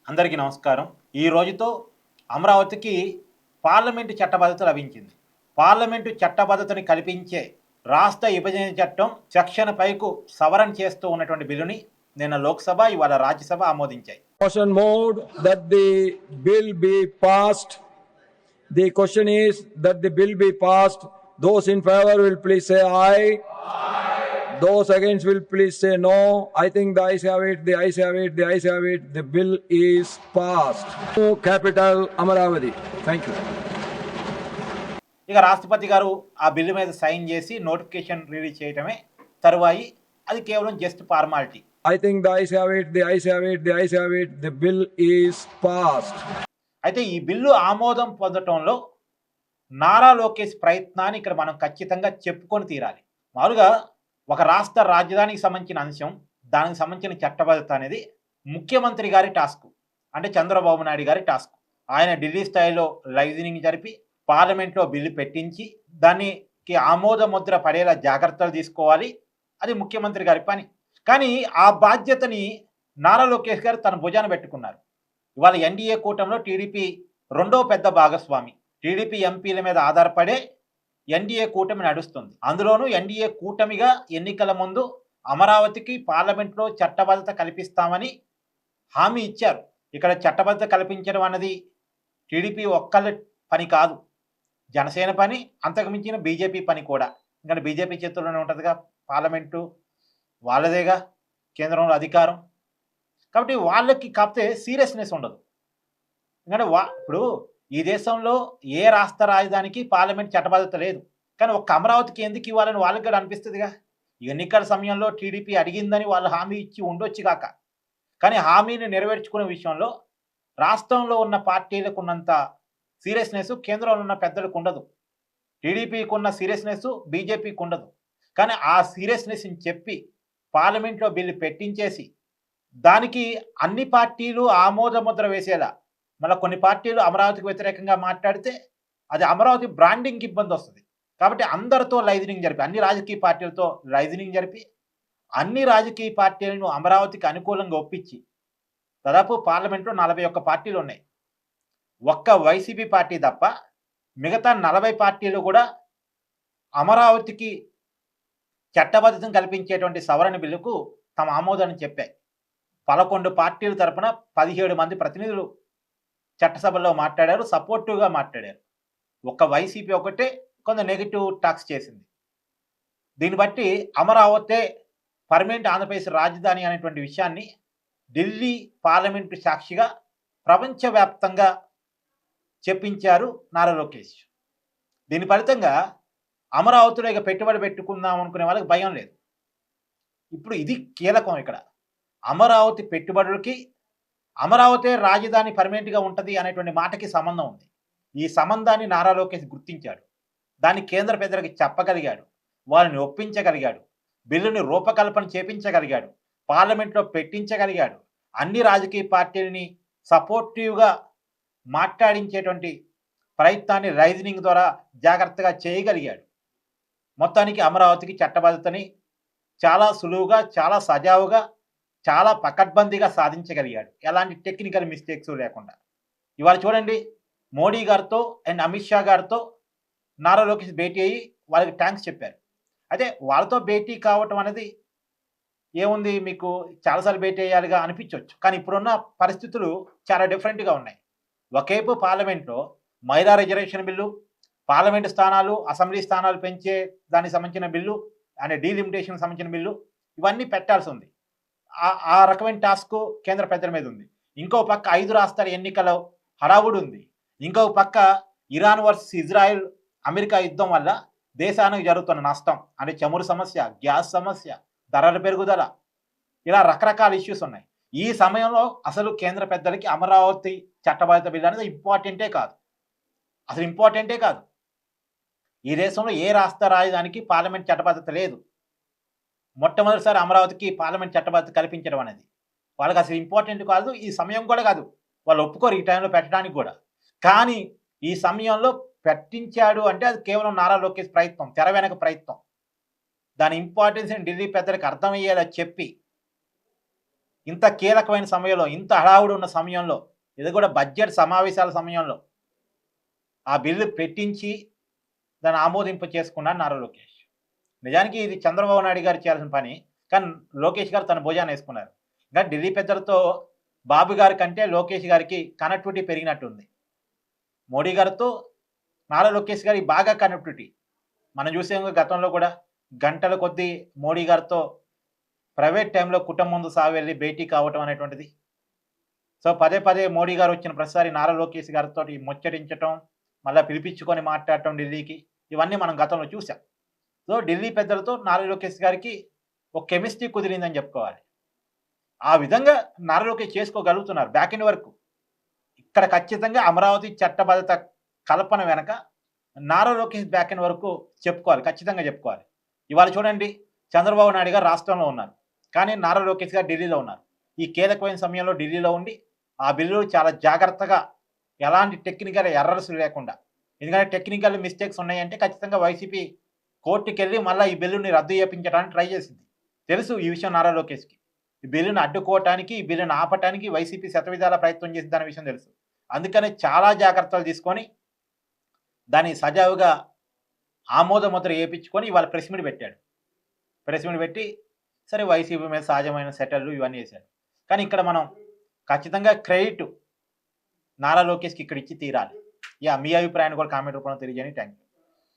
అందరికీ నమస్కారం. ఈ రోజుతో అమరావతికి పార్లమెంటు చట్టబద్ధత లభించింది. పార్లమెంటు చట్టబద్ధతని కల్పించే రాష్ట్ర విభజన చట్టం సెక్షన్ 5కు సవరణ చేస్తూ ఉన్నటువంటి బిల్లుని నిన్న లోక్సభ, ఇవాళ రాజ్యసభ ఆమోదించాయి. Motion mode that the bill be passed. The question is that the bill be passed. Those in favor will please say aye. Those against will please say no. I think the ayes have it, the ayes have it, the ayes have it. The bill is passed. Capital Amaravati. Thank you. ఇక రాష్ట్రపతి గారు ఆ bill మీద sign చేసి notification release చేయటమే తరువాయి. అది కేవలం just formality. I think the ayes have it, the ayes have it, the ayes have it. The bill is passed. అయితే ఈ బిల్లు ఆమోదం పొందటంలో నారా లోకేష్ ప్రయత్నాన్ని ఇక్కడ మనం ఖచ్చితంగా చెప్పుకొని తీరాలి. మామూలుగా ఒక రాష్ట్ర రాజధానికి సంబంధించిన అంశం, దానికి సంబంధించిన చట్టబద్ధత అనేది ముఖ్యమంత్రి గారి టాస్క్, అంటే చంద్రబాబు నాయుడు గారి టాస్క్. ఆయన ఢిల్లీ స్థాయిలో లైజనింగ్ జరిపి పార్లమెంట్లో బిల్లు పెట్టించి దానికి ఆమోద ముద్ర పడేలా జాగ్రత్తలు తీసుకోవాలి. అది ముఖ్యమంత్రి గారి పని. కానీ ఆ బాధ్యతని నారా లోకేష్ గారు తన భుజాన పెట్టుకున్నారు. ఇవాళ ఎన్డీఏ కూటమిలో టీడీపీ రెండో పెద్ద భాగస్వామి. టీడీపీ ఎంపీల మీద ఆధారపడే ఎన్డీఏ కూటమి నడుస్తుంది. అందులోనూ ఎన్డీఏ కూటమిగా ఎన్నికల ముందు అమరావతికి పార్లమెంట్లో చట్టబద్ధత కల్పిస్తామని హామీ ఇచ్చారు. ఇక్కడ చట్టబద్ధత కల్పించడం అన్నది టీడీపీ ఒక్కళ్ళ పని కాదు, జనసేన పని, అంతకుమించిన బీజేపీ పని కూడా. ఎందుకంటే బీజేపీ చేతుల్లోనే ఉంటుందిగా పార్లమెంటు, వాళ్ళదేగా కేంద్రంలో అధికారం. కాబట్టి వాళ్ళకి కాకపోతే సీరియస్నెస్ ఉండదు. ఎందుకంటే ఇప్పుడు ఈ దేశంలో ఏ రాష్ట్ర రాజధానికి పార్లమెంట్ చట్టబద్ధత లేదు. కానీ ఒక్క అమరావతికి ఎందుకు ఇవ్వాలని వాళ్ళకి కూడా అనిపిస్తుందిగా. ఎన్నికల సమయంలో టీడీపీ అడిగిందని వాళ్ళు హామీ ఇచ్చి ఉండొచ్చు కాక, కానీ హామీని నెరవేర్చుకునే విషయంలో రాష్ట్రంలో ఉన్న పార్టీలకు ఉన్నంత సీరియస్నెస్ కేంద్రంలో ఉన్న పెద్దలకు ఉండదు. టీడీపీకి ఉన్న సీరియస్నెస్ బీజేపీకి ఉండదు. కానీ ఆ సీరియస్నెస్ని చెప్పి పార్లమెంట్లో బిల్లు పెట్టించేసి దానికి అన్ని పార్టీలు ఆమోద ముద్ర వేసేలా, మళ్ళీ కొన్ని పార్టీలు అమరావతికి వ్యతిరేకంగా మాట్లాడితే అది అమరావతి బ్రాండింగ్కి ఇబ్బంది వస్తుంది. కాబట్టి అందరితో లైజనింగ్ జరిపి, అన్ని రాజకీయ పార్టీలతో లైజనింగ్ జరిపి అన్ని రాజకీయ పార్టీలను అమరావతికి అనుకూలంగా ఒప్పించి, దాదాపు పార్లమెంట్లో 41 పార్టీలు ఉన్నాయి. ఒక్క వైసీపీ పార్టీ తప్ప మిగతా 40 పార్టీలు కూడా అమరావతికి చట్టబద్ధతను కల్పించేటువంటి సవరణ బిల్లుకు తమ ఆమోదాన్ని చెప్పాయి. 11 పార్టీల తరపున 17 మంది ప్రతినిధులు చట్టసభలో మాట్లాడారు, సపోర్టివ్గా మాట్లాడారు. ఒక్క వైసీపీ ఒకటే కొంత నెగిటివ్ టాక్స్ చేసింది. దీన్ని బట్టి అమరావతే పర్మనెంట్ ఆంధ్రప్రదేశ్ రాజధాని అనేటువంటి విషయాన్ని ఢిల్లీ పార్లమెంటు సాక్షిగా ప్రపంచవ్యాప్తంగా చెప్పించారు నారా లోకేష్. దీని ఫలితంగా అమరావతిలో ఇక పెట్టుబడి పెట్టుకుందాం అనుకునే వాళ్ళకి భయం లేదు. ఇప్పుడు ఇది కీలకం. ఇక్కడ అమరావతి పెట్టుబడులకి అమరావతి రాజధాని పర్మనెంట్గా ఉంటుంది అనేటువంటి మాటకి సంబంధం ఉంది. ఈ సంబంధాన్ని నారా లోకేష్ గుర్తించాడు. దాన్ని కేంద్ర పెద్దలకి చెప్పగలిగాడు, వాళ్ళని ఒప్పించగలిగాడు, బిల్లుని రూపకల్పన చేపించగలిగాడు, పార్లమెంట్లో పెట్టించగలిగాడు, అన్ని రాజకీయ పార్టీలని సపోర్టివ్గా మాట్లాడించేటువంటి ప్రయత్నాన్ని రైజనింగ్ ద్వారా జాగ్రత్తగా చేయగలిగాడు. మొత్తానికి అమరావతికి చట్టబద్ధతని చాలా సులువుగా, చాలా సజావుగా, చాలా పకడ్బందీగా సాధించగలిగాడు, ఎలాంటి టెక్నికల్ మిస్టేక్స్ లేకుండా. ఇవాళ చూడండి, మోడీ గారితో అండ్ అమిత్ షా గారితో నారా లోకేష్ భేటీ అయ్యి వాళ్ళకి థ్యాంక్స్ చెప్పారు. అయితే వాళ్ళతో భేటీ కావటం అనేది ఏముంది, మీకు చాలాసార్లు భేటీ అయ్యాలిగా అనిపించవచ్చు. కానీ ఇప్పుడున్న పరిస్థితులు చాలా డిఫరెంట్గా ఉన్నాయి. ఒకేపు పార్లమెంట్లో మహిళా రిజర్వేషన్ బిల్లు, పార్లమెంటు స్థానాలు, అసెంబ్లీ స్థానాలు పెంచే దానికి సంబంధించిన బిల్లు, అంటే డీలిమిటేషన్ సంబంధించిన బిల్లు, ఇవన్నీ పెట్టాల్సి ఉంది. ఆ రకమైన టాస్క్ కేంద్ర పెద్దల మీద ఉంది. ఇంకో పక్క 5 రాష్ట్రాల ఎన్నికల హడావుడి ఉంది. ఇంకో పక్క ఇరాన్ వర్సెస్ ఇజ్రాయెల్ అమెరికా యుద్ధం వల్ల దేశానికి జరుగుతున్న నష్టం, అంటే చమురు సమస్య, గ్యాస్ సమస్య, ధరల పెరుగుదల, ఇలా రకరకాల ఇష్యూస్ ఉన్నాయి. ఈ సమయంలో అసలు కేంద్ర పెద్దలకి అమరావతి చట్టబద్ధత బిల్లు అనేది ఇంపార్టెంటే కాదు, అసలు ఇంపార్టెంటే కాదు. ఈ దేశంలో ఏ రాష్ట్ర రాజధానికి పార్లమెంట్ చట్టబద్ధత లేదు. మొట్టమొదటిసారి అమరావతికి పార్లమెంట్ చట్టబద్ధత కల్పించడం అనేది వాళ్ళకి అసలు ఇంపార్టెంట్ కాదు. ఈ సమయం కూడా కాదు, వాళ్ళు ఒప్పుకోరు ఈ టైంలో పెట్టడానికి కూడా. కానీ ఈ సమయంలో పెట్టించాడు అంటే అది కేవలం నారా లోకేష్ ప్రయత్నం, తెర వెనక ప్రయత్నం. దాని ఇంపార్టెన్స్ని ఢిల్లీ పెద్దలకు అర్థమయ్యేలా చెప్పి ఇంత కీలకమైన సమయంలో, ఇంత హడావుడి ఉన్న సమయంలో, ఇది కూడా బడ్జెట్ సమావేశాల సమయంలో ఆ బిల్లు పెట్టించి దాన్ని ఆమోదింప చేసుకున్నారు నారా లోకేష్. నిజానికి ఇది చంద్రబాబు నాయుడు గారు చేయాల్సిన పని. కానీ లోకేష్ గారు తన భుజాన వేసుకున్నారు. ఇంకా ఢిల్లీ పెద్దలతో బాబు గారి కంటే లోకేష్ గారికి కనెక్టివిటీ పెరిగినట్టుంది. మోడీ గారితో నారా లోకేష్ గారికి బాగా కనెక్టివిటీ. మనం చూసాము గతంలో కూడా గంటల కొద్దీ మోడీ గారితో ప్రైవేట్ టైంలో కుటుంబం ముందు వెళ్ళి భేటీ కావటం అనేటువంటిది. సో పదే పదే మోడీ గారు వచ్చిన ప్రతిసారి నారా లోకేష్ గారితో ముచ్చటించటం, మళ్ళీ పిలిపించుకొని మాట్లాడటం ఢిల్లీకి, ఇవన్నీ మనం గతంలో చూసాం. సో ఢిల్లీ పెద్దలతో నారా లోకేష్ గారికి ఒక కెమిస్ట్రీ కుదిరిందని చెప్పుకోవాలి. ఆ విధంగా నారా లోకేష్ చేసుకోగలుగుతున్నారు బ్యాక్ ఎండ్ వరకు. ఇక్కడ ఖచ్చితంగా అమరావతి చట్టబద్ధత కల్పన వెనక నారా లోకేష్ బ్యాక్ ఎండ్ వరకు చెప్పుకోవాలి, ఖచ్చితంగా చెప్పుకోవాలి. ఇవాళ చూడండి, చంద్రబాబు నాయుడు గారు రాష్ట్రంలో ఉన్నారు, కానీ నారా లోకేష్ గారు ఢిల్లీలో ఉన్నారు. ఈ కీలకమైన సమయంలో ఢిల్లీలో ఉండి ఆ బిల్లు చాలా జాగ్రత్తగా, ఎలాంటి టెక్నికల్ ఎర్రర్స్ లేకుండా, ఎందుకంటే టెక్నికల్ మిస్టేక్స్ ఉన్నాయంటే ఖచ్చితంగా వైసీపీ కోర్టుకెళ్ళి మళ్ళీ ఈ బిల్లుని రద్దు చేయించడానికి ట్రై చేసింది. తెలుసు ఈ విషయం నారా లోకేష్కి. ఈ బిల్లును అడ్డుకోవటానికి, ఈ బిల్లును ఆపటానికి వైసీపీ శతవిధాల ప్రయత్నం చేసిందనే విషయం తెలుసు. అందుకనే చాలా జాగ్రత్తలు తీసుకొని దాన్ని సజావుగా ఆమోద ముద్ర వేయించుకొని ఇవాళ ప్రెస్ మీట్ పెట్టాడు. ప్రెస్ మీట్ పెట్టి సరే వైసీపీ మీద సహజమైన సెటర్లు ఇవన్నీ వేశాడు. కానీ ఇక్కడ మనం ఖచ్చితంగా క్రెడిట్ నారా లోకేష్కి ఇక్కడ ఇచ్చి తీరాలి. మీ అభిప్రాయాన్ని కూడా కామెంట్ రూపంలో తెలియజేయండి. Thank you.